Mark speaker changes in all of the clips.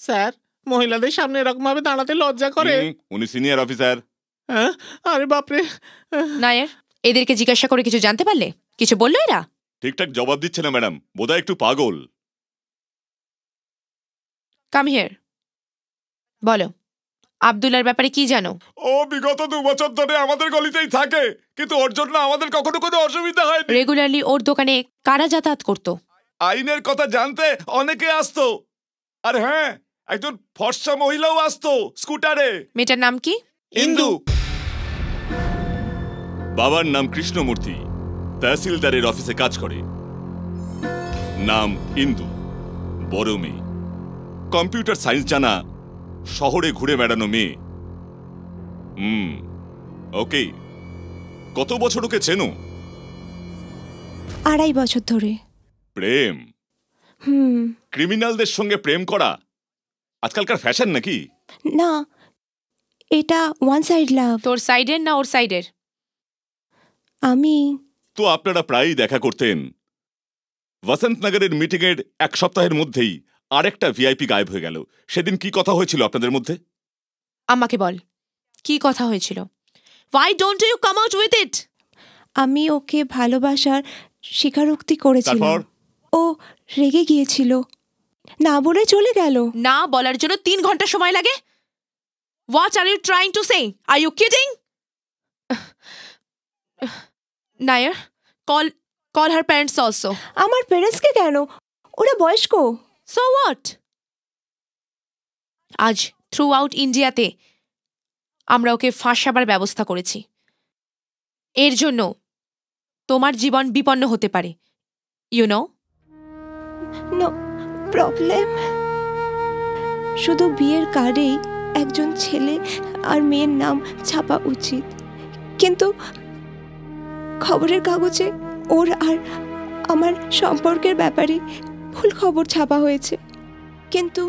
Speaker 1: Sir, মহিলাদের সামনে এরকম ভাবে দাঁড়াতে লজ্জা করে।
Speaker 2: উনি সিনিয়র অফিসার।
Speaker 1: আরে বাপরে।
Speaker 3: নায়ার, এদেরকে জিজ্ঞাসা করে কিছু জানতে পারলে? কিছু বললো এরা?
Speaker 2: ঠিকঠাক জবাব দিচ্ছে না ম্যাডাম, বোধহয় একটু পাগল।
Speaker 3: কাম হিয়ার, বলো আব্দুল্লাহর ব্যাপারে কি জানো?
Speaker 2: ও বিগত 2 বছর ধরে আমাদের গলিতেই থাকে, কিন্তু ওর জন্য আমাদের কখনো কোনো অসুবিধা হয়নি।
Speaker 3: রেগুলারলি ওর দোকানে কারা যাতায়াত করতো?
Speaker 2: আইনের কথা জানতে অনেকে আসতো। আর হ্যাঁ, একজন ফর্সা মহিলাও আসতো স্কুটারে।
Speaker 3: মেয়েটার নাম কি?
Speaker 2: ইন্দু। বাবার নাম কৃষ্ণমূর্তি, তহসিলদারের অফিসে কাজ করে। নাম ইন্দু, বড় মেয়ে, কম্পিউটার সায়েন্স জানা, শহরে ঘুরে বেড়ানো মেয়ে। ওকে। কত বছর ওকে চেনো?
Speaker 4: 2.5 বছর ধরে।
Speaker 2: প্রেম? ক্রিমিনালদের সঙ্গে প্রেম করা আজকালকার ফ্যাশন নাকি?
Speaker 4: না, এটা ওয়ান সাইড লাভ।
Speaker 3: তোর সাইডের না ওর সাইডের?
Speaker 4: আমি
Speaker 2: তো আপনারা প্রায়ই দেখা করতেন। বসন্তনগরের মিটিংয়ের 1 সপ্তাহের মধ্যেই আরেকটা ভিআইপি গায়েব হয়ে গেল। সেদিন কি কথা হয়েছিল আপনাদের মধ্যে?
Speaker 3: আমাকে বল, কি কথা হয়েছিল? Why don't you come out with it?
Speaker 4: আমি ওকে ভালোবাসার স্বীকারোক্তি করেছিলাম। ও রেগে গিয়েছিল, না বলে চলে গেল।
Speaker 3: না বলার জন্য 3 ঘন্টা সময় লাগে? What are you trying to say? Are you kidding? Nair, call her parents also.
Speaker 4: আমার প্যারেন্টসকে কেন? ওরা বয়স্ক।
Speaker 3: So what? আজ থ্রু আউট ইন্ডিয়াতে আমরা ওকে ফাঁসাবার ব্যবস্থা করেছি। এর জন্য তোমার জীবন বিপন্ন হতে পারে, ইউ নো?
Speaker 4: No problem. শুধু বিয়ের কার্ডেই একজন ছেলে আর মেয়ের নাম ছাপা উচিত, কিন্তু খবরের কাগজে ওর আর আমার সম্পর্কের ব্যাপারে ভুল খবর ছাপা হয়েছে। কিন্তু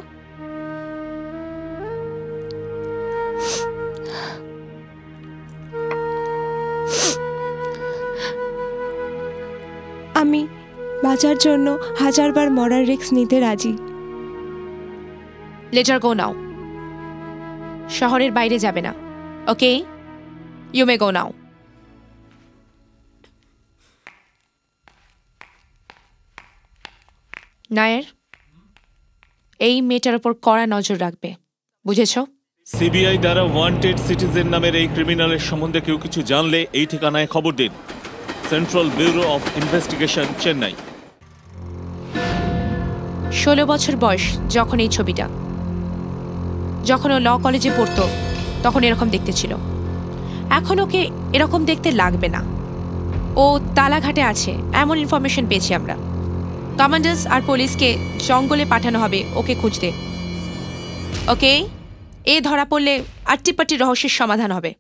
Speaker 4: আমি বাঁচার জন্য 1000 বার মরার রিস্ক নিতে রাজি।
Speaker 3: লেট হার গো নাও। শহরের বাইরে যাবে না, ওকে? ইউ মে গো নাও। নায়ার, এই মেয়েটার উপর কড়া নজর রাখবে, বুঝেছো?
Speaker 5: সিবিআই দ্বারা ওয়ান্টেড সিটিজেন নামের এই ক্রিমিনালের সম্বন্ধে কেউ কিছু জানলে এই ঠিকানায় খবর দিন। Central bureau of investigation, Chennai.
Speaker 3: 16 বছর বয়স যখন এই ছবিটা। যখন ও ল কলেজে পড়তো তখন এরকম দেখতে ছিল। এখন ওকে এরকম দেখতে লাগবে না। ও তালাঘাটে আছে এমন ইনফরমেশন পেয়েছি আমরা। কমান্ডার্স আর পুলিশকে জঙ্গলে পাঠানো হবে ওকে খুঁজতে, ওকে? এ ধরা পড়লে আট্টিপাট্টি রহস্যের সমাধান হবে।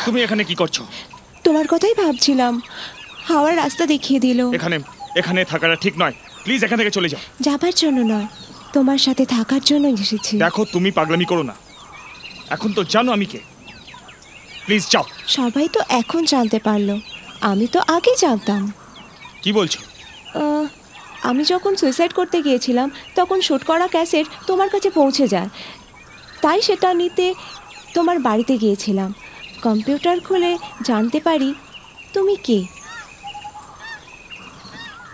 Speaker 5: তুমি এখানে কি করছো?
Speaker 4: তোমার কথাই ভাবছিলাম। হাওয়ার রাস্তা দেখিয়ে দিল।
Speaker 5: এখানে থাকাটা ঠিক নয়, প্লিজ এখান থেকে চলে যাও।
Speaker 4: যাবার জন্য নয়, তোমার সাথে থাকার জন্য এসেছি।
Speaker 5: দেখো, তুমি পাগলামি করো না। এখন তো জানো আমি কে। প্লিজ যাও।
Speaker 4: সবাই তো এখন জানতে পারলো, আমি তো আগে জানতাম।
Speaker 5: কি বলছো?
Speaker 4: আমি যখন সুইসাইড করতে গিয়েছিলাম তখন শুট করা ক্যাসেট তোমার কাছে পৌঁছে যায়, তাই সেটা নিতে তোমার বাড়িতে গিয়েছিলাম। কম্পিউটার খুলে জানতে পারি তুমি কে।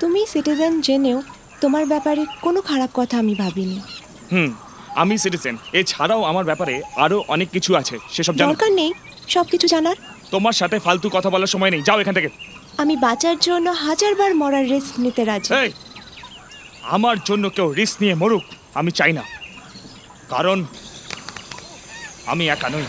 Speaker 4: তুমি সিটিজেন জেনেও তোমার ব্যাপারে কোনো খারাপ কথা আমি ভাবিনি।
Speaker 5: আমি সিটিজেন, এছাড়াও আমার ব্যাপারে আরো অনেক কিছু আছে, সেসব জানার
Speaker 4: দরকার নেই সব কিছু জানার।
Speaker 5: তোমার সাথে ফালতু কথা বলার সময় নেই, যাও এখান থেকে।
Speaker 4: আমি বাঁচার জন্য 1000 বার মরার রিস্ক নিতে রাজি।
Speaker 5: আমার জন্য কেউ রিস্ক নিয়ে মরুক আমি চাই না, কারণ আমি একা নই।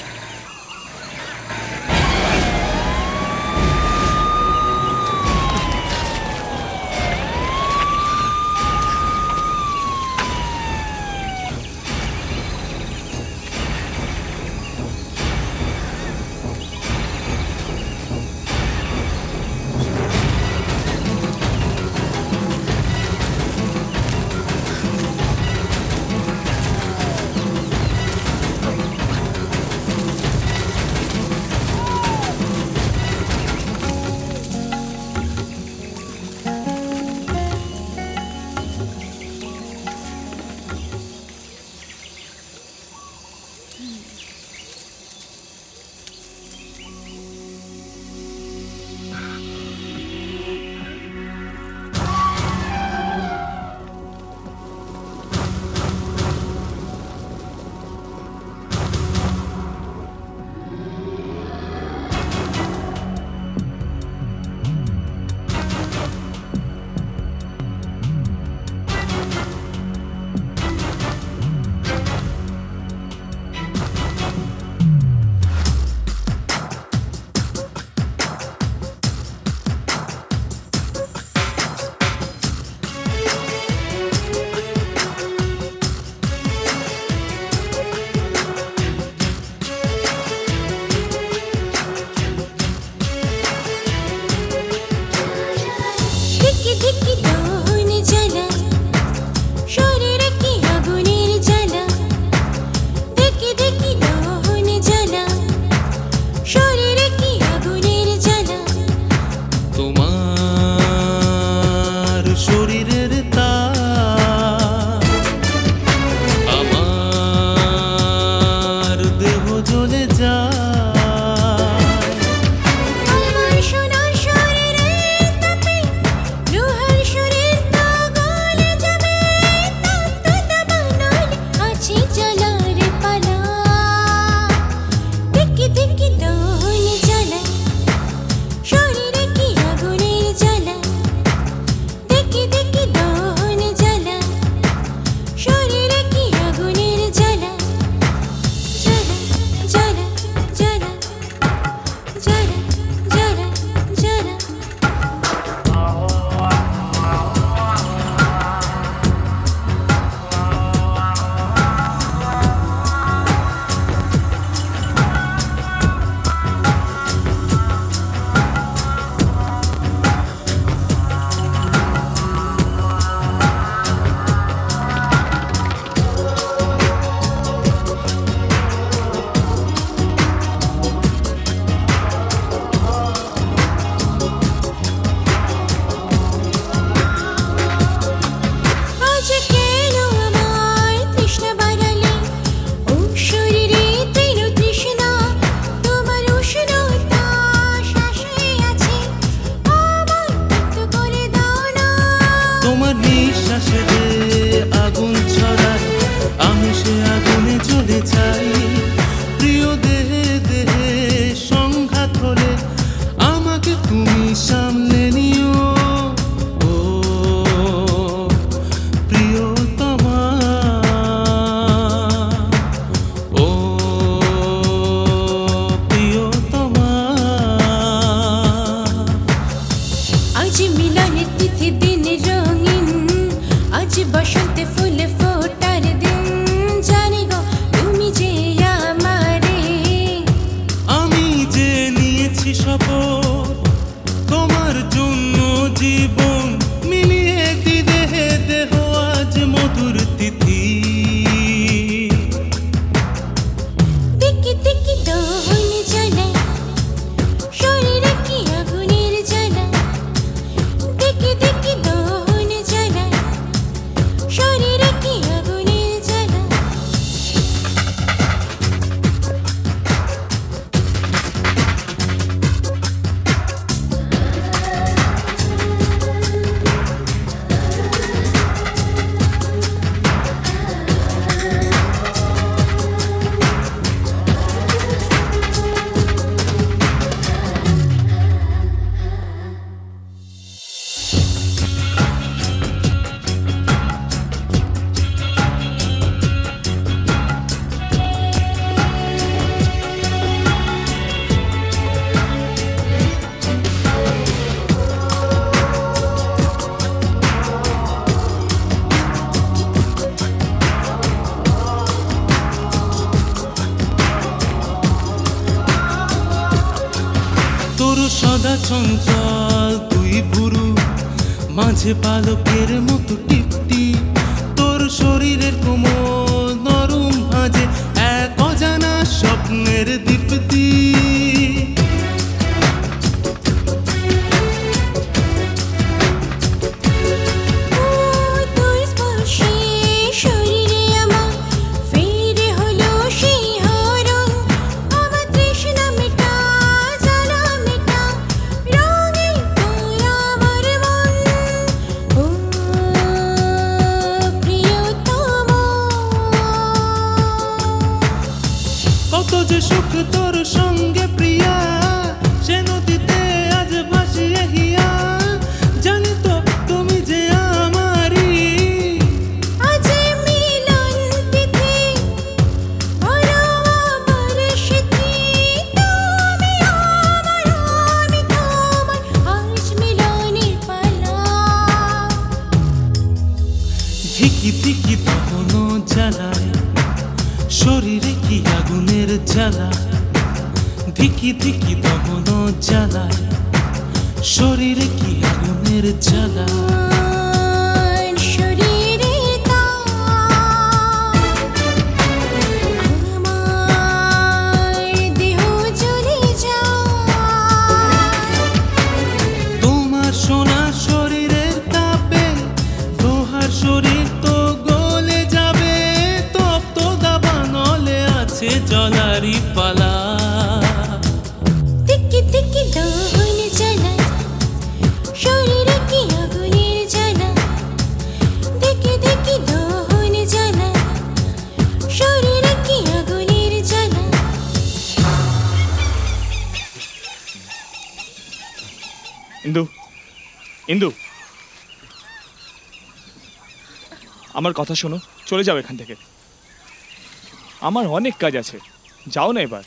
Speaker 6: তোর সদা চঞ্চল তুই ভুরু, মাঝে পালকের মতো টিপটি, তোর শরীরের কোমল নরম ভাঁজে এক অজানা স্বপ্নের দীপ্তি। কত যে সুখ তোর সঙ্গে প্রিয়া, সে নদীতে আজ ভাসিয়ে হিয়া, জানি তো তুমি যে আমারই।
Speaker 7: আজ মিলন তিথি বড় বর্ষিতি, তুমি আমার আমি তোমার, আজ মিলনের পালা।
Speaker 6: ধিকি ধিকি দহন জ্বালায় শরীরে কি আগুনের জ্বালা, ধিকি ধিকি দহন জ্বালায় শরীরে কি আগুনের জ্বালা।
Speaker 7: শরীরে আমার দেহ জ্বলে যায়,
Speaker 6: তোমার সোনা শরীরের তাপে লোহার শরীর তো গলে যাবে, তপ্ত দাবানলে আছে জলারি পালা।
Speaker 7: দিকি দিকি দহন জ্বালা, শরীরে কি আগুনের জ্বালা, দিকি দিকি দহন জ্বালা, শরীরে কি আগুনের জ্বালা।
Speaker 1: ইন্দু, ইন্দু, আমার কথা শোনো, চলে যাও এখান থেকে। আমার অনেক কাজ আছে, যাও না এবার।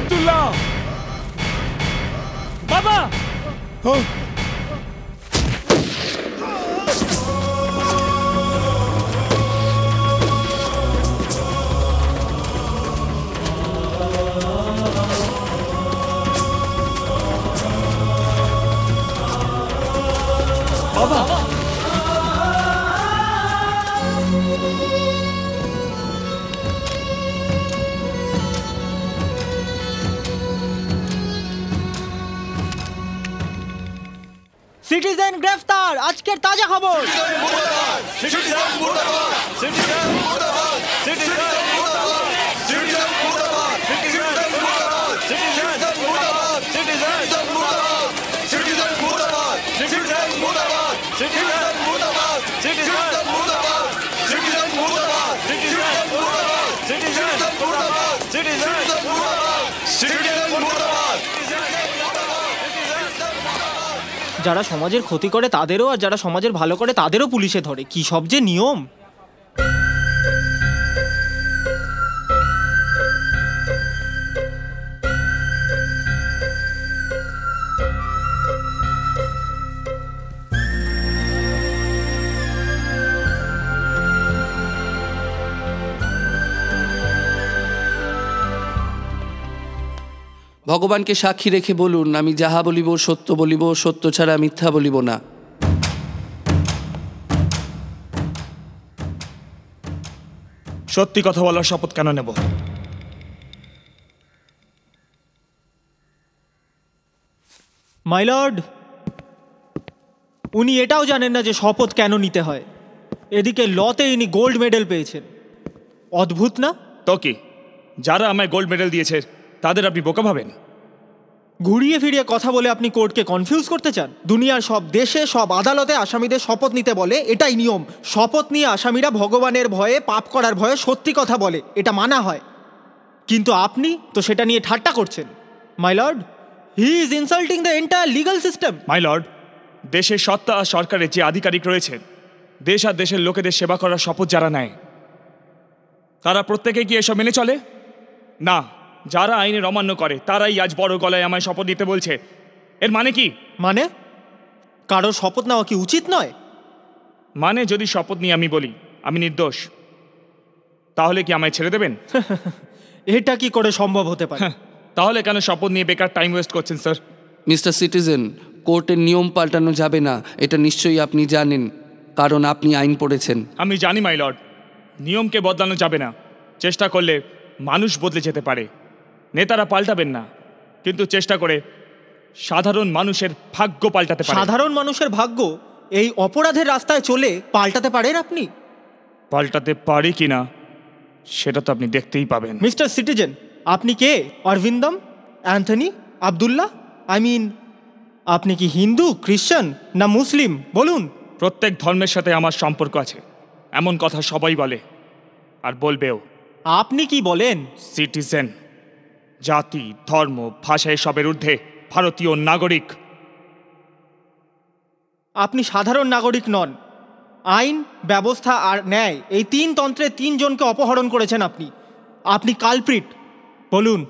Speaker 1: আব্দুল্লাহ, বাবা!
Speaker 8: সিটিজেন গ্রেফতার, আজকের তাজা খবর। যারা সমাজের ক্ষতি করে তাদেরও, আর যারা সমাজের ভালো করে তাদেরও পুলিশে ধরে। কি সব যে নিয়ম!
Speaker 9: ভগবানকে সাক্ষী রেখে বলুন, আমি যাহা বলিব সত্য বলিব, সত্য ছাড়া মিথ্যা বলিব না।
Speaker 1: সত্যি কথা বলার শপথ কেন নেব?
Speaker 8: মাই লর্ড, উনি এটাও জানেন না যে শপথ কেন নিতে হয়। এদিকে লতে ইনি গোল্ড মেডেল পেয়েছেন। অদ্ভুত না?
Speaker 1: তো কি, যারা আমায় গোল্ড মেডেল দিয়েছে তাদের আপনি বোকা ভাবেন?
Speaker 8: ঘুরিয়ে ফিরিয়ে কথা বলে আপনি কোর্টকে কনফিউজ করতে চান? দুনিয়ার সব দেশে, সব আদালতে আসামিদের শপথ নিতে বলে, এটাই নিয়ম। শপথ নিয়ে আসামিরা ভগবানের ভয়ে, পাপ করার ভয়ে সত্যি কথা বলে, এটা মানা হয়। কিন্তু আপনি তো সেটা নিয়ে ঠাট্টা করছেন। My lord, he is insulting the entire legal system.
Speaker 1: My lord, দেশের সত্তা আর সরকারের যে আধিকারিক রয়েছেন, দেশ আর দেশের লোকেদের সেবা করার শপথ যারা নেয়, তারা প্রত্যেকে কি এসব মেনে চলে? না, যারা আইনের অমান্য করে তারাই আজ বড় গলায় আমায় শপথ নিতে বলছে। এর মানে কি?
Speaker 8: মানে কারোর শপথ নেওয়া কি উচিত নয়?
Speaker 1: মানে যদি শপথ নিয়ে আমি বলি আমি নির্দোষ, তাহলে কি আমায় ছেড়ে দেবেন?
Speaker 8: এটা কি করে সম্ভব হতে পারে?
Speaker 1: তাহলে কেন শপথ নিয়ে বেকার টাইম ওয়েস্ট করছেন স্যার?
Speaker 9: মিস্টার সিটিজেন, কোর্টের নিয়ম পাল্টানো যাবে না, এটা নিশ্চয়ই আপনি জানেন, কারণ আপনি আইন পড়েছেন।
Speaker 1: আমি জানি মাই লর্ড, নিয়মকে বদলানো যাবে না। চেষ্টা করলে মানুষ বদলে যেতে পারে। নেতারা পাল্টাবেন না, কিন্তু চেষ্টা করে সাধারণ মানুষের ভাগ্য পাল্টাতে পারে।
Speaker 8: সাধারণ মানুষের ভাগ্য এই অপরাধের রাস্তায় চলে পাল্টাতে পারেন আপনি?
Speaker 1: পাল্টাতে পারি কিনা সেটা তো আপনি দেখতেই পাবেন।
Speaker 8: মিস্টার সিটিজেন, আপনি কে? Arindam, Anthony, Abdullah? I mean, আপনি কি হিন্দু, খ্রিশ্চান না মুসলিম? বলুন।
Speaker 1: প্রত্যেক ধর্মের সাথে আমার সম্পর্ক আছে, এমন কথা সবাই বলে আর বলবেও।
Speaker 8: আপনি কি বলেন?
Speaker 1: সিটিজেন, জাতি, ধর্ম, ভাষা এসবের ঊর্ধ্বে ভারতীয় নাগরিক।
Speaker 8: আপনি সাধারণ নাগরিক নন। আইন, ব্যবস্থা আর ন্যায়, এই তিন তন্ত্রে তিনজনকে অপহরণ করেছেন আপনি। আপনি কালপ্রিট। বলুন,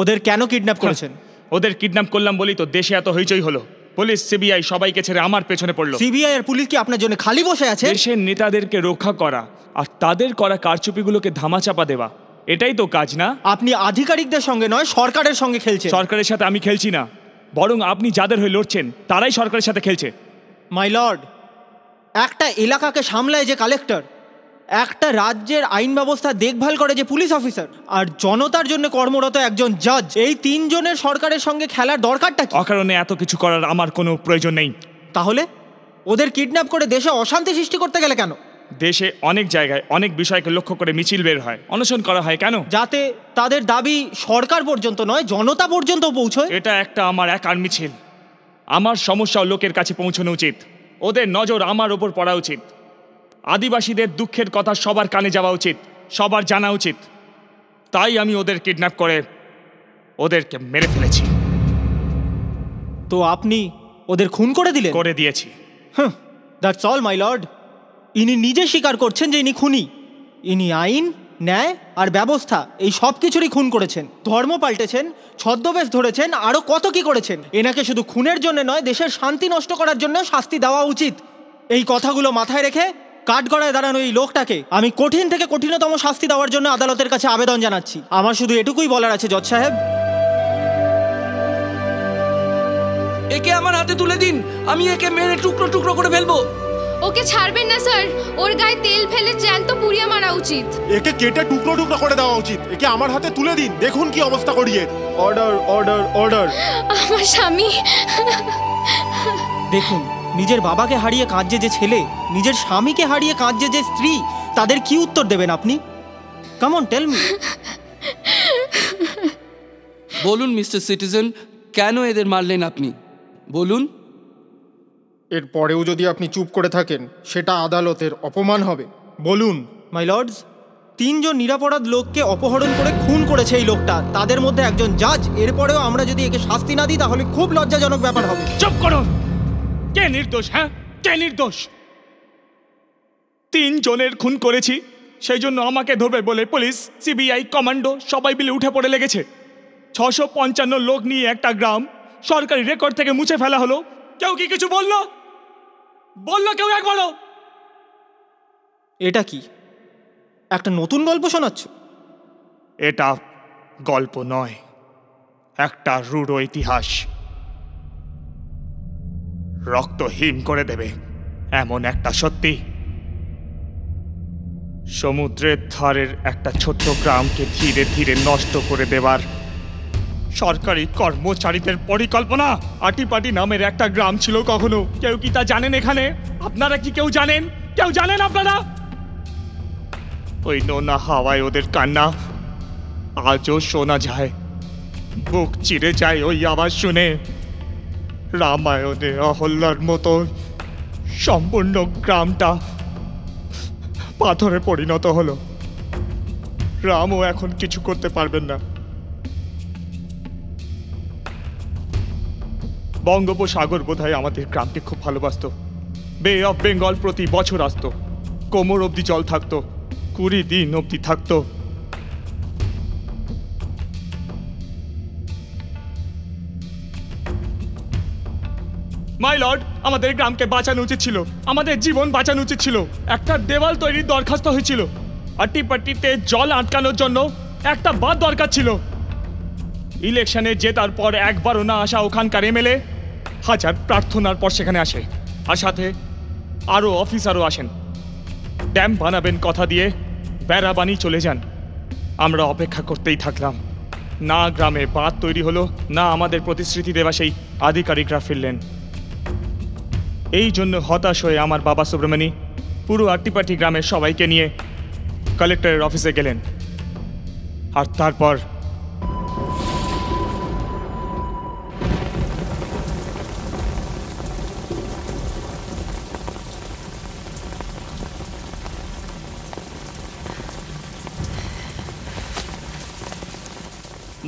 Speaker 8: ওদের কেন কিডন্যাপ করেছেন?
Speaker 1: ওদের কিডন্যাপ করলাম বলি তো দেশে এত হইচই হলো। পুলিশ, সিবিআই সবাইকে ছেড়ে আমার পেছনে পড়লো।
Speaker 8: সিবিআই আর পুলিশ কি আপনার জন্য খালি বসে আছে?
Speaker 1: দেশের নেতাদেরকে রক্ষা করা আর তাদের করা কারচুপিগুলোকে ধামাচাপা দেওয়া, এটাই তো কাজ, না?
Speaker 8: আপনি আধিকারিকদের সঙ্গে নয়, সরকারের সঙ্গে খেলছেন।
Speaker 1: সরকারের সাথে আমি খেলছি না, বরং আপনি যাদের হয়ে লড়ছেন তারাই সরকারের সাথে খেলছে।
Speaker 8: মাই লর্ড, একটা এলাকাকে সামলায় যে কালেক্টর, একটা রাজ্যের আইন ব্যবস্থা দেখভাল করে যে পুলিশ অফিসার, আর জনতার জন্য কর্মরত একজন জাজ, এই তিনজনের সরকারের সঙ্গে খেলার দরকারটা কি?
Speaker 1: অকারণে এত কিছু করার আমার কোনো প্রয়োজন নেই।
Speaker 8: তাহলে ওদের কিডন্যাপ করে দেশে অশান্তি সৃষ্টি করতে গেলে কেন?
Speaker 1: দেশে অনেক জায়গায় অনেক বিষয়কে লক্ষ্য করে মিছিল বের হয়, অনশন করা হয়। কেন?
Speaker 8: যাতে তাদের দাবি সরকার পর্যন্ত নয়, জনতা পর্যন্ত পৌঁছয়।
Speaker 1: এটা একটা আমার একার মিছিল। আমার সমস্যা লোকের কাছে পৌঁছানো উচিত, ওদের নজর আমার ওপর পড়া উচিত। আদিবাসীদের দুঃখের কথা সবার কানে যাওয়া উচিত, সবার জানা উচিত। তাই আমি ওদের কিডন্যাপ করে ওদেরকে মেরে ফেলেছি।
Speaker 8: তো আপনি ওদের খুন করে দিলেন?
Speaker 1: করে দিয়েছি।
Speaker 8: That's all my lord. ইনি নিজে স্বীকার করছেন যে ইনি খুনি। ইনি আইন ন্যায় আর ব্যবস্থা এই সব কিছুরই খুন করেছেন, ধর্ম পাল্টেছেন, ছদ্মবেশ ধরেছেন, আরও কত কি করেছেন। এনাকে শুধু খুনের জন্য নয়, দেশের শান্তি নষ্ট করার জন্য শাস্তি দেওয়া উচিত। এই কথাগুলো মাথায় রেখে কাঠগড়ায় দাঁড়ানো এই লোকটাকে আমি কঠিন থেকে কঠিনতম শাস্তি দেওয়ার জন্য আদালতের কাছে আবেদন জানাচ্ছি। আমার শুধু এটুকুই বলার আছে জজ সাহেব।
Speaker 9: একে আমার হাতে তুলে দিন, আমি একে মেরে টুকরো টুকরো করে ফেলবো।
Speaker 10: ওকে ছাড়বেন না স্যার, ওর গায়ে তেল ফেলে জ্যান্ত পুড়িয়ে মারা উচিত।
Speaker 11: একে কেটে টুকরো টুকরো করে দেওয়া উচিত। একে আমার হাতে তুলে দিন, দেখুন কি অবস্থা করিয়ে।
Speaker 8: Order order order.
Speaker 10: আমার স্বামী।
Speaker 8: দেখুন, নিজের বাবাকে হারিয়ে কাঁদছে যে ছেলে, নিজের স্বামীকে হারিয়ে কাঁদছে যে স্ত্রী, তাদের কি উত্তর দেবেন আপনি? Come on tell me.
Speaker 9: বলুন মিস্টার সিটিজেন, কেন এদের মারলেন আপনি? বলুন।
Speaker 12: এরপরেও যদি আপনি চুপ করে থাকেন সেটা আদালতের অপমান হবে। বলুন।
Speaker 8: মাই লর্ডস, 3 জন নিরাপরাধ লোককে অপহরণ করে খুন করেছে এই লোকটা, তাদের মধ্যে একজন জাজ। এরপরেও আমরা যদি একে শাস্তি না দিই তাহলে খুব লজ্জাজনক ব্যাপার হবে।
Speaker 1: চুপ করুন। কে নির্দোষ? হ্যাঁ, কে নির্দোষ? 3 জনের খুন করেছি, সেই জন্য আমাকে ধরবে বলে পুলিশ, সিবিআই, কমান্ডো সবাই মিলে উঠে পড়ে লেগেছে। 655 লোক নিয়ে একটা গ্রাম সরকারি রেকর্ড থেকে মুছে ফেলা হলো। কেউ কি কিছু বললো? কেউ একবারও?
Speaker 8: এটা কি একটা নতুন গল্প শোনাচ্ছ?
Speaker 1: এটা গল্প নয়, একটা রূঢ় ইতিহাস। রক্ত হিম করে দেবে এমন একটা সত্যি। সমুদ্রের ধারের একটা ছোট্ট গ্রামকে ধীরে ধীরে নষ্ট করে দেবার সরকারি কর্মচারীদের পরিকল্পনা। আটিপাটি নামের একটা গ্রাম ছিল কখনো। কেউ কি তা জানেন এখানে? আপনারা কি কেউ জানেন? কেউ জানেন আপনারা? ওই নোনা হাওয়ায় ওদের কান্না আজও শোনা যায়, বুক চিরে যায় ওই আওয়াজ শুনে। রামায়ণে অহল্যার মতো সম্পূর্ণ গ্রামটা পাথরে পরিণত হলো। রামও এখন কিছু করতে পারবেন না। বঙ্গোপসাগর বোধহয় আমাদের গ্রামকে খুব ভালোবাসতো। বে অফ বেঙ্গল প্রতি বছর আসতো, কোমর অবধি জল থাকতো, 20 দিন অবধি থাকতো। মাই লর্ড, আমাদের গ্রামকে বাঁচানো উচিত ছিল, আমাদের জীবন বাঁচানো উচিত ছিল। একটা দেওয়াল তৈরির দরখাস্ত হয়েছিল, আটিপাটিতে জল আটকানোর জন্য একটা বাঁধ দরকার ছিল। ইলেকশনে জেতার পর একবারও না আসা ওখানকার এমএলএ হাজার প্রার্থনার পর সেখানে আসে, আর সাথে আরও অফিসারও আসেন। ড্যাম বানাবেন কথা দিয়ে বেড়া বানিয়ে চলে যান। আমরা অপেক্ষা করতেই থাকলাম। না গ্রামে বাঁধ তৈরি হলো, না আমাদের প্রতিশ্রুতি দেওয়া সেই আধিকারিকরা ফিরলেন। এই জন্য হতাশ হয়ে আমার বাবা সুব্রমণি পুরো আট্টিপাটি গ্রামের সবাইকে নিয়ে কালেক্টরের অফিসে গেলেন। আর তারপর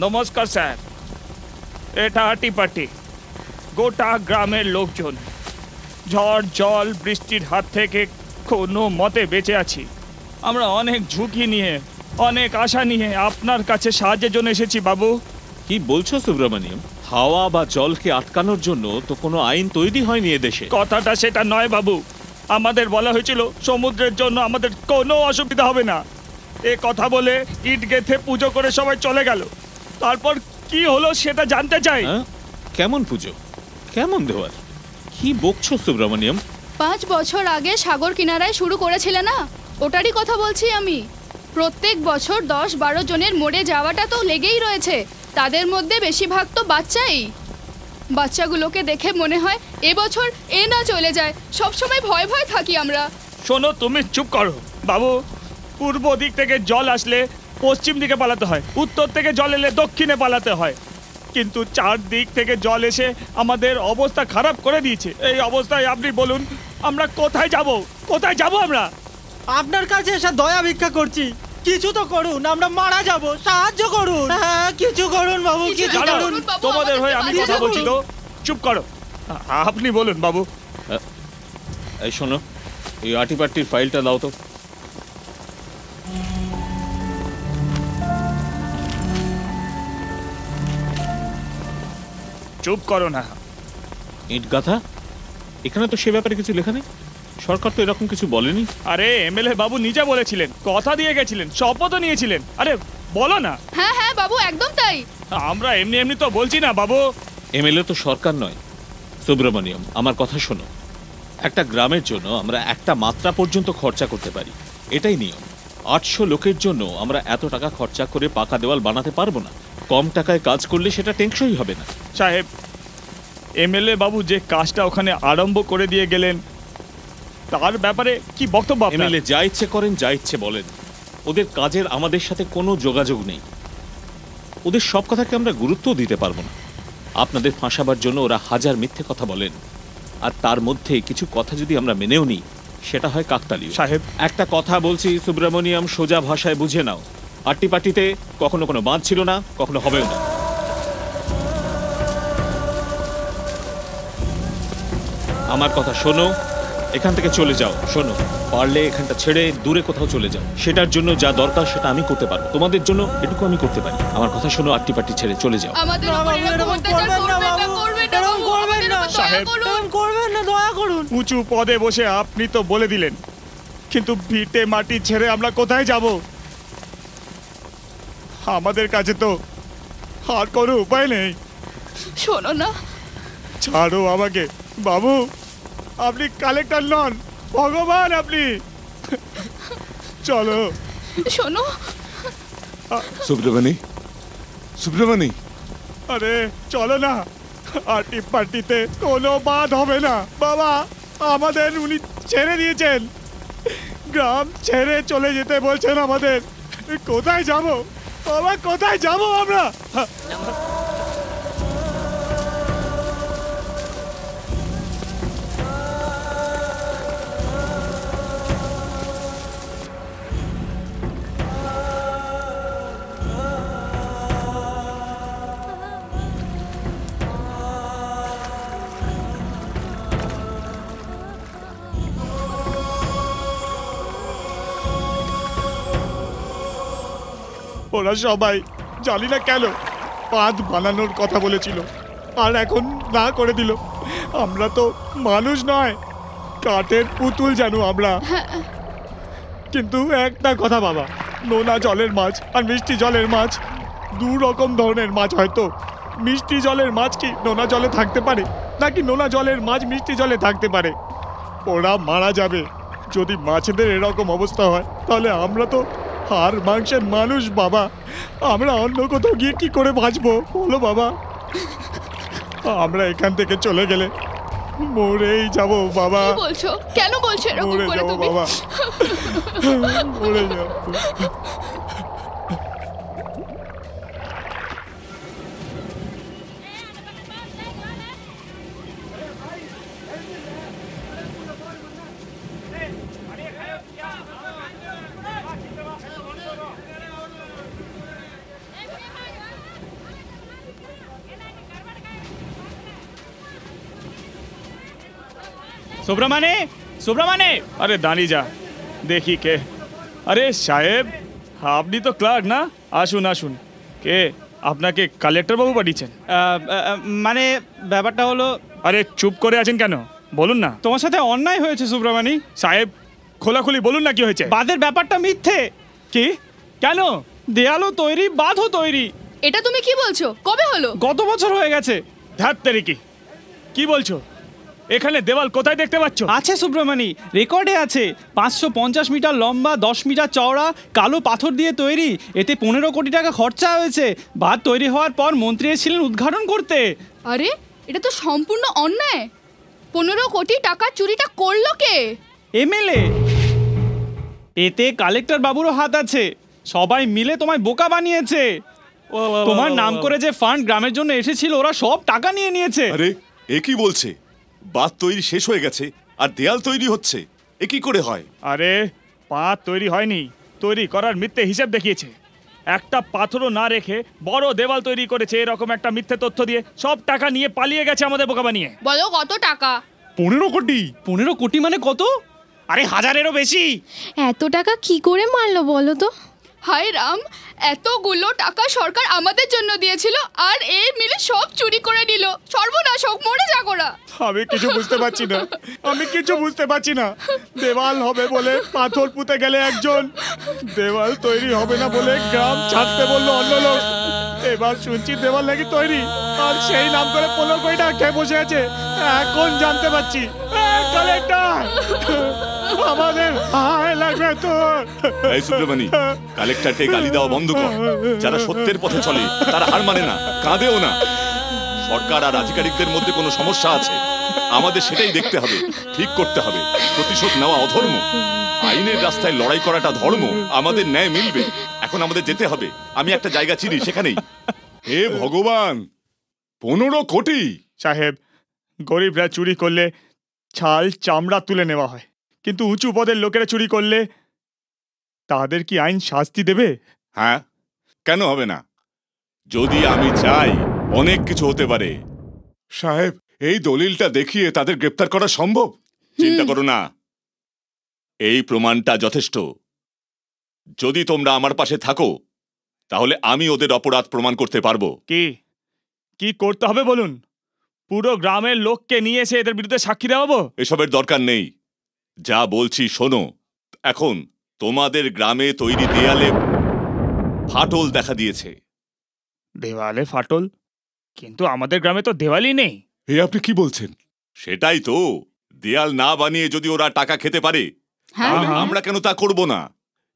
Speaker 1: নমস্কার স্যার, এটা আটিপাটি। গোটা গ্রামের লোকজন ঝড় জল বৃষ্টির হাত থেকে কোনো মতে বেঁচে আছি। আমরা অনেক ঝুঁকি নিয়ে, অনেক আশা নিয়ে আপনার কাছে সাহায্যের জন্য এসেছি বাবু।
Speaker 5: কি বলছো সুব্রমণিয়ম? হাওয়া বা জলকে আটকানোর জন্য তো কোনো আইন তৈরি হয়নি এদেশে।
Speaker 1: কথাটা সেটা নয় বাবু, আমাদের বলা হয়েছিল সমুদ্রের জন্য আমাদের কোনো অসুবিধা হবে না। এ কথা বলে ইট গেথে পুজো করে সবাই চলে গেল। তারপর কি হলো সেটা জানতে চাই।
Speaker 5: কেমন পুজো, কেমন দেওয়ার, কি বকছো সুব্রমণিয়ম?
Speaker 10: 5 বছর আগে সাগর কিনারায় শুরু করেছিলে না, ওটারই কথা বলছি আমি। প্রত্যেক বছর 10-12 জনের মরে যাওয়াটা তো লেগেই রয়েছে। তাদের মধ্যে বেশিরভাগ তো বাচ্চাই। বাচ্চাগুলোকে দেখে মনে হয় এবছর এ না চলে যায়। সবসময় ভয় ভয় থাকি আমরা।
Speaker 1: শোনো, তুমি চুপ করো বাবু। পূর্ব দিক থেকে জল আসলে পশ্চিম দিকে পালাতে হয়, উত্তর থেকে জল এলে দক্ষিণে পালাতে হয়। কিন্তু 4 দিক থেকে জল এসে আমাদের অবস্থা খারাপ করে দিয়েছে। এই অবস্থায় আপনি বলুন আমরা কোথায় যাব? কোথায় যাব আমরা?
Speaker 8: আপনার কাছে এসে দয়া ভিক্ষা করছি, কিছু তো করুন, আমরা মারা যাব, সাহায্য করুন। হ্যাঁ, কিছু করুন বাবু, কিছু করুন।
Speaker 1: তোমাদের হয়ে আমি কথা বলছি তো, চুপ করো। আপনি বলুন বাবু।
Speaker 5: এই শোনো, এই আটিপাটির ফাইলটা দাও তো।
Speaker 1: চুপ করো না।
Speaker 5: ইট গাথা, এখানে তো সে ব্যাপারে কিছু লেখা নেই। সরকার তো এরকম কিছু বলেনি।
Speaker 1: আরে এমএলএ বাবু নিজে বলেছিলেন, কথা দিয়ে গেছিলেন, শপথও নিয়েছিলেন। আরে বলো না।
Speaker 10: হ্যাঁ হ্যাঁ বাবু, একদম তাই।
Speaker 1: আমরা এমনি এমনি তো বলছি না বাবু।
Speaker 5: এমএলএ তো সরকার নয়। সুব্রমণিয়ম, আমার কথা শোনো। একটা গ্রামের জন্য আমরা একটা মাত্রা পর্যন্ত খরচা করতে পারি, এটাই নিয়ম। 800 লোকের জন্য আমরা এত টাকা খরচা করে পাকা দেওয়াল বানাতে পারবো না। কম টাকায় কাজ করলে সেটা টেকসই হবে না।
Speaker 1: সাহেব, এমএলএ বাবু যে কাজটা ওখানে আরম্ভ করে দিয়ে গেলেন, তার ব্যাপারে কি বক্তব্য আপনার?
Speaker 5: এমএলএ যা ইচ্ছে করেন, যা ইচ্ছে বলেন। ওদের কাজের আমাদের সাথে কোনো যোগাযোগ নেই। ওদের সব কথাকে আমরা গুরুত্বও দিতে পারবো না। আপনাদের ফাঁসাবার জন্য ওরা হাজার মিথ্যে কথা বলেন, আর তার মধ্যে কিছু কথা যদি আমরা মেনেও নিই, সেটা হয় কাকতালীয়।
Speaker 1: সাহেব,
Speaker 5: একটা কথা বলছি সুব্রমণিয়ম, সোজা ভাষায় বুঝে নাও। আট্টিপাট্টিতে কখনো কোনো বাঁধ ছিল না, কখনো হবেও না। আমার কথা শোনো, এখান থেকে চলে যাও। শোনো, পারলে এখানটা ছেড়ে দূরে কোথাও চলে যাও। সেটার জন্য যা দরকার সেটা আমি করতে পারবো, তোমাদের জন্য এটুকু আমি করতে পারি। আমার কথা শোনো, আট্টিপাট্টি ছেড়ে চলে যাও।
Speaker 10: আমাদের উপর এরকম অত্যাচার করবেন না, করবেন না বাবু, আমাদের উপর দয়া করুন।
Speaker 8: করবেন না, দয়া করুন।
Speaker 1: উঁচু পদে বসে আপনি তো বলে দিলেন, কিন্তু ভিটে মাটি ছেড়ে আমরা কোথায় যাব? আমাদের কাছে তো আর কোনো উপায় নেই।
Speaker 10: শোনো না,
Speaker 1: ছাড়ো আমাকে বাবু। আপনি কালেক্টর নন, ভগবান আপনি। চলো।
Speaker 10: শোনো
Speaker 2: সুব্রমণি, সুব্রমণি,
Speaker 1: আরে চলো না। আটি পার্টিতে কোনো বাদ হবে না বাবা। আমাদের উনি ছেড়ে দিয়েছেন, গ্রাম ছেড়ে চলে যেতে বলছেন আমাদের। কোথায় যাব বাবা, কোথায় যাব আমরা? ওরা সবাই জানি না কেন বাঁধ বানানোর কথা বলেছিল, আর এখন না করে দিল। আমরা তো মানুষ নয়, কাঠের পুতুল জানো আমরা। কিন্তু একটা কথা বাবা, নোনা জলের মাছ আর মিষ্টি জলের মাছ দু রকম ধরনের মাছ। হয়তো মিষ্টি জলের মাছ কি নোনা জলে থাকতে পারে, নাকি নোনা জলের মাছ মিষ্টি জলে থাকতে পারে? ওরা মারা যাবে। যদি মাছেদের এরকম অবস্থা হয়, তাহলে আমরা তো হাড় মাংসের মানুষ বাবা। আমরা অন্য কোথাও গিয়ে কি করে বাঁচবো বলো বাবা? আমরা এখান থেকে চলে গেলে মরেই যাব বাবা।
Speaker 10: কি বলছো? কেন বলছো এরকম
Speaker 1: মরে
Speaker 10: করে
Speaker 1: যাবো
Speaker 10: তুমি?
Speaker 1: বাবা, মরে যাবো।
Speaker 13: সুব্রমণি, সুব্রমণি,
Speaker 1: আরে দাঁড়িয়ে যা, দেখি কে। আরে সাহেব, আপনি তো ক্লার্ক না? আসুন আসুন। কে আপনাকে কালেক্টর বাবু পাঠিয়েছেন?
Speaker 13: মানে ব্যাপারটা হলো।
Speaker 1: আরে চুপ করে আছেন কেন, বলুন না।
Speaker 13: তোমার সাথে অন্যায় হয়েছে সুব্রমণি।
Speaker 1: সাহেব, খোলাখুলি বলুন না কি হয়েছে।
Speaker 13: বাঁধের ব্যাপারটা মিথ্যে।
Speaker 1: কি? কেন?
Speaker 13: দেয়ালও তৈরি, বাঁধও তৈরি।
Speaker 10: এটা তুমি কি বলছো? কবে হলো?
Speaker 13: গত বছর হয়ে গেছে।
Speaker 1: ধ্যাত তেরিকি, কি বলছো? এখানে দেওয়াল কোথায় দেখতে পাচ্ছ?
Speaker 13: আছে সুব্রমণি, রেকর্ডে আছে। 550 মিটার লম্বা, 10 মিটার চওড়া, কালো পাথর দিয়ে তৈরি। এতে 15 কোটি টাকা খরচা হয়েছে। বাঁধ তৈরি হওয়ার পর মন্ত্রী এসেছিলেন উদ্ঘাটন করতে।
Speaker 10: আরে এটা তো সম্পূর্ণ অন্যায়। 15 কোটি টাকা চুরিটা করলো কে?
Speaker 13: এমএলএ। এতে কালেক্টর বাবুরও হাত আছে। সবাই মিলে তোমায় বোকা বানিয়েছে। তোমার নাম করে যে ফান্ড গ্রামের জন্য এসেছিল, ওরা সব টাকা নিয়ে নিয়েছে।
Speaker 2: আরে এ কি বলছে? বাঁধ তৈরি শেষ হয়ে গেছে আর দেয়াল তৈরি হচ্ছে, এ কি করে হয়?
Speaker 1: আরে বাঁধ তৈরি হয়নি, তৈরি করার মিথ্যে হিসাব দেখিয়েছে। একটা পাথরও না রেখে বড় দেওয়াল তৈরি করেছে। এরকম একটা মিথ্যে তথ্য দিয়ে সব টাকা নিয়ে পালিয়ে গেছে আমাদের বোকা বানিয়ে।
Speaker 10: বলো কত টাকা?
Speaker 13: 15 কোটি। 15 কোটি মানে কত? আরে 1000-এরও বেশি।
Speaker 7: এত টাকা কি করে মারলো বলো তো?
Speaker 10: হায় রাম, এতগুলো টাকা সরকার আমাদের জন্য দিয়েছিল আর এই মিলে সব চুরি করে নিল। সর্বনাশ হোক, মরে যাক ওরা।
Speaker 1: আমি কিছু বুঝতে পারছি না, আমি কিছু বুঝতে পারছি না। দেওয়াল হবে বলে পাথর পুঁতে গেলে একজন, দেওয়াল তৈরি হবে না বলে গ্রাম ছাড়তে বললো অন্য লোক। এবার শুনছি দেওয়াল নাকি তৈরি, আর সেই নাম করে 15 কোটি টাকা খেয়ে বসে আছে। এখন জানতে পারছি কালেক্টর আমাদের হায় লাগবে তোর।
Speaker 2: এই সুব্রমণি, কালেক্টরকে গালি দেওয়া বন্ধ কর। যারা সত্যের পথে চলে তারা হার মানে না, কাঁদেও না। সরকার আর আধিকারিকদের মধ্যে কোনো সমস্যা আছে, আমাদের সেটাই দেখতে হবে, ঠিক করতে হবে। প্রতিশোধ নেওয়া অধর্ম, আইনের রাস্তায় লড়াই করাটা ধর্ম। আমাদের ন্যায় মিলবে, এখন আমাদের যেতে হবে। আমি একটা জায়গা চিনি, সেখানেই। হে ভগবান, 15 কোটি!
Speaker 1: সাহেব, গরিবরা চুরি করলে ছাল চামড়া তুলে নেওয়া হয়, কিন্তু উঁচু পদের লোকেরা চুরি করলে তাদের কি আইন শাস্তি দেবে?
Speaker 2: হ্যাঁ, কেন হবে না? যদি আমি চাই অনেক কিছু হতে পারে। সাহেব, এই দলিলটা দেখিয়ে তাদের গ্রেপ্তার করা সম্ভব। চিন্তা করো না, এই প্রমাণটা যথেষ্ট। যদি তোমরা আমার পাশে থাকো তাহলে আমি ওদের অপরাধ প্রমাণ করতে পারবো।
Speaker 1: কি কি করতে হবে বলুন? পুরো গ্রামের লোককে নিয়ে এসে এদের বিরুদ্ধে সাক্ষী দেওয়াবো?
Speaker 2: এসবের দরকার নেই, যা বলছি শোনো। এখন তোমাদের গ্রামে তৈরি দেয়ালে ফাটল দেখা দিয়েছে।
Speaker 1: দেওয়ালে ফাটল? কিন্তু আমাদের গ্রামে তো দেওয়ালই নেই।
Speaker 2: এ আপনি কি বলছেন? সেটাই তো, দেয়াল না বানিয়ে যদি ওরা টাকা খেতে পারে তাহলে আমরা কেন তা করব না?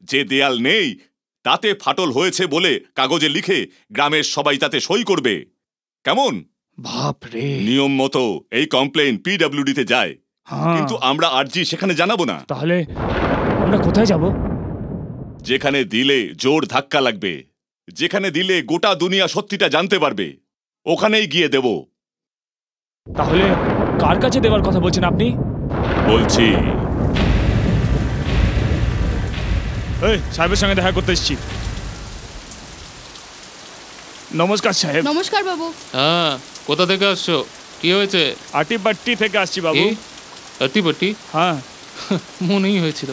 Speaker 2: যে দেয়াল নেই তাতে ফাটল হয়েছে বলে কাগজে লিখে গ্রামের সবাই তাতে সই করবে। কেমন?
Speaker 1: বাপরে!
Speaker 2: নিয়ম মতো এই কমপ্লেইন পিডব্লিউডিতে যায়, কিন্তু আমরা আরজি সেখানে জানাবো না।
Speaker 1: তাহলে আমরা কোথায় যাব?
Speaker 2: যেখানে দিলে জোর ধাক্কা লাগবে, যেখানে দিলে গোটা দুনিয়া সত্যিটা জানতে পারবে, ওখানেই গিয়ে দেব।
Speaker 1: তাহলে কার কাছে দেওয়ার কথা বলছেন আপনি?
Speaker 2: বলছি,
Speaker 1: এই সাহেবের সঙ্গে দেখা করতে এসেছি। নমস্কার সাহেব।
Speaker 10: নমস্কার বাবু।
Speaker 14: হ্যাঁ, কোথা থেকে আসছো? কি হয়েছে?
Speaker 1: আটিপট্টি থেকে আসছি বাবু।
Speaker 14: আটিপট্টি?
Speaker 1: হ্যাঁ,
Speaker 14: মনেই হয়েছিল,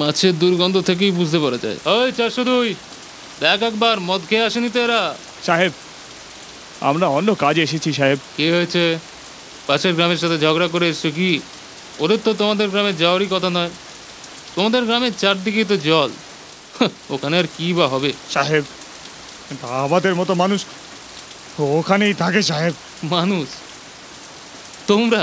Speaker 14: মাছের দুর্গন্ধ থেকেই বুঝতে পারা যায়। ওই 402, দেখ একবার, মদ খেয়ে আসেনি তো এরা?
Speaker 1: সাহেব, আমরা অন্য কাজে এসেছি সাহেব।
Speaker 14: কি হয়েছে? পাশের গ্রামের সাথে ঝগড়া করে এসছো কি? ওদের তো তোমাদের গ্রামে যাওয়ারই কথা নয়। তোমাদের গ্রামের চারদিকেই তো জল, ওখানে আর কি বা হবে?
Speaker 1: সাহেব, আমাদের মতো মানুষ ওখানেই থাকে সাহেব।
Speaker 14: মানুষ তোমরা?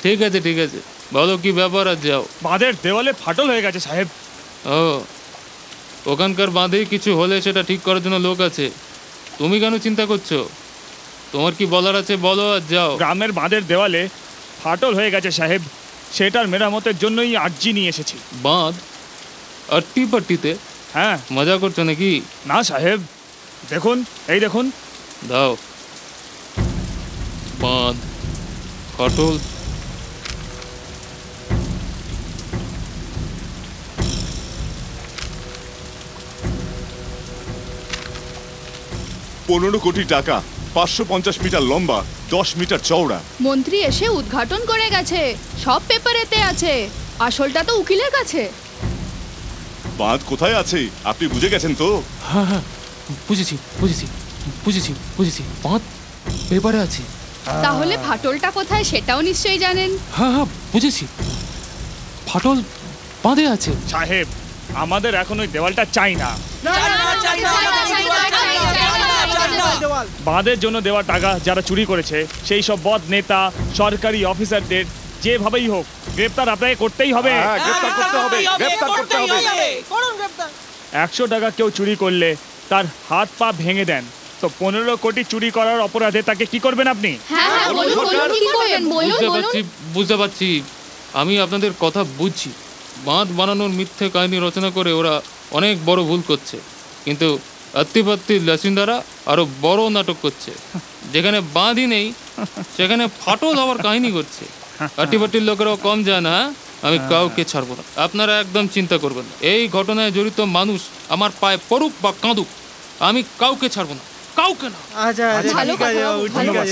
Speaker 14: ঠিক আছে ঠিক আছে, বলো কি ব্যাপার, আর যাও।
Speaker 1: বাঁধের দেওয়ালে ফাটল হয়ে গেছে সাহেব।
Speaker 14: ও, ওখানকার বাঁধে কিছু হলে সেটা ঠিক করার জন্য লোক আছে, তুমি কেন চিন্তা করছো? তোমার কি বলার আছে বলো, আর যাও।
Speaker 1: গ্রামের বাঁধের দেওয়ালে ফাটল হয়ে গেছে সাহেব, সেটার মেরামতের জন্যই আরজি নিয়ে এসেছি।
Speaker 14: বাঁধ? আট্টিপাট্টিতে?
Speaker 1: হ্যাঁ।
Speaker 14: মজা করছো নাকি?
Speaker 1: না সাহেব, দেখুন, এই দেখুন।
Speaker 14: দাও। বাঁধ, ফাটল,
Speaker 2: $15 কোটি টাকা, 550 মিটার লম্বা, 10 মিটার চওড়া।
Speaker 10: মন্ত্রী এসে উদ্ঘাটন করে গেছে, সব পেপারেতে আছে। আসলটা তো উকিলের কাছে।
Speaker 2: বাঁধ কোথায় আছে আপনি বুঝে গেছেন তো?
Speaker 14: হ্যাঁ হ্যাঁ, বুঝেছি বুঝেছি বুঝেছি বুঝেছি, বাঁধ পেপারে আছে।
Speaker 10: তাহলে ফাটলটা কোথায় সেটাও নিশ্চয়ই জানেন।
Speaker 14: হ্যাঁ হ্যাঁ, বুঝেছি, ফাটল বাঁধে আছে।
Speaker 1: সাহেব, আমাদের এখন ওই দেওয়ালটা চাই না। বাঁধের জন্য দেওয়া টাকা যারা চুরি করেছে সেই সব বদ নেতা, সরকারি অফিসারদের যেভাবেই হোক গ্রেপ্তার আপনাকে করতেই হবে। 100 টাকা কেউ চুরি করলে তার হাত পা ভেঙে দেন, তো 15 কোটি চুরি করার অপরাধে তাকে কি করবেন আপনি?
Speaker 14: বুঝতে পারছি, আমি আপনাদের কথা বুঝছি। বাঁধ বানানোর মিথ্যে কাহিনী রচনা করে ওরা অনেক বড় ভুল করছে, কিন্তু আত্মীপাত্তির লাসিন্দারা আরো বড় নাটক করছে। যেখানে বাঁধই নেই সেখানে ফাটল হওয়ার কাহিনী করছে। আট্টিপাট্টির লোকেরাও কম যায় না। আমি কাউকে ছাড়বো না, আপনারা একদম চিন্তা করবেন না। এই ঘটনায় জড়িত মানুষ আমার পায়ে পড়ুক বা কাঁদুক, আমি কাউকে ছাড়বো না, কাউকে না।
Speaker 8: আচ্ছা, ধন্যবাদ।